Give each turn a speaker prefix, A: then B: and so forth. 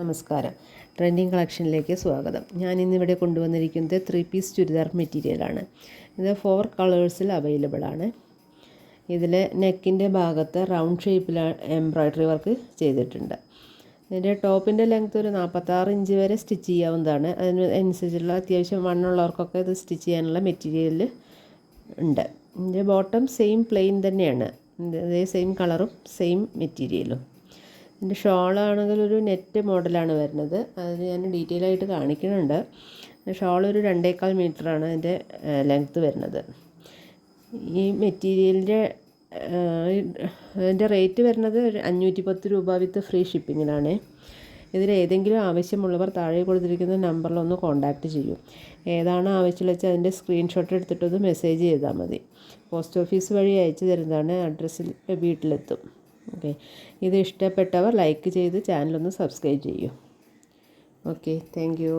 A: നമസ്കാരം. ട്രെൻഡിങ് കളക്ഷനിലേക്ക് സ്വാഗതം. ഞാൻ ഇന്നിവിടെ കൊണ്ടുവന്നിരിക്കുന്നത് 3 പീസ് ചുരിദാർ മെറ്റീരിയലാണ്. ഇത് 4 കളേഴ്സിൽ അവൈലബിൾ ആണ്. ഇതിൽ നെക്കിൻ്റെ ഭാഗത്ത് റൗണ്ട് ഷേപ്പിൽ എംബ്രോയ്ഡറി വർക്ക് ചെയ്തിട്ടുണ്ട്. ഇതിൻ്റെ ടോപ്പിൻ്റെ ലെങ്ത്ത് ഒരു 46 ഇഞ്ച് വരെ സ്റ്റിച്ച് ചെയ്യാവുന്നതാണ്. അതിനനുസരിച്ചുള്ള അത്യാവശ്യം വണ്ണുള്ളവർക്കൊക്കെ ഇത് സ്റ്റിച്ച് ചെയ്യാനുള്ള മെറ്റീരിയൽ ഉണ്ട്. ഇതിൻ്റെ ബോട്ടം സെയിം പ്ലെയിൻ തന്നെയാണ്. അതേ സെയിം കളറും സെയിം മെറ്റീരിയലും. ഇതിൻ്റെ ഷോളാണെങ്കിൽ ഒരു നെറ്റ് മോഡലാണ് വരുന്നത്. അത് ഞാൻ ഡീറ്റെയിൽ ആയിട്ട് കാണിക്കുന്നുണ്ട്. ഷോൾ ഒരു 2.25 മീറ്ററാണ് അതിൻ്റെ ലെങ്ത്ത് വരുന്നത്. ഈ മെറ്റീരിയലിൻ്റെ ഇതിൻ്റെ റേറ്റ് വരുന്നത് 510 രൂപ വിത്ത് ഫ്രീ ഷിപ്പിങ്ങിനാണ്. ഇതിൽ ഏതെങ്കിലും ആവശ്യമുള്ളവർ താഴെ കൊടുത്തിരിക്കുന്ന നമ്പറിലൊന്ന് കോൺടാക്റ്റ് ചെയ്യും. ഏതാണ് ആവശ്യമുള്ള വെച്ചാൽ അതിൻ്റെ സ്ക്രീൻഷോട്ട് എടുത്തിട്ടൊന്ന് മെസ്സേജ് ചെയ്താൽ മതി. പോസ്റ്റ് ഓഫീസ് വഴി അയച്ചു തരുന്നതാണ്. അഡ്രസ്സിൽ വീട്ടിലെത്തും. ഓക്കെ, ഇത് ഇഷ്ടപ്പെട്ടവർ ലൈക്ക് ചെയ്ത് ചാനലൊന്ന് സബ്സ്ക്രൈബ് ചെയ്യൂ. Okay, thank you.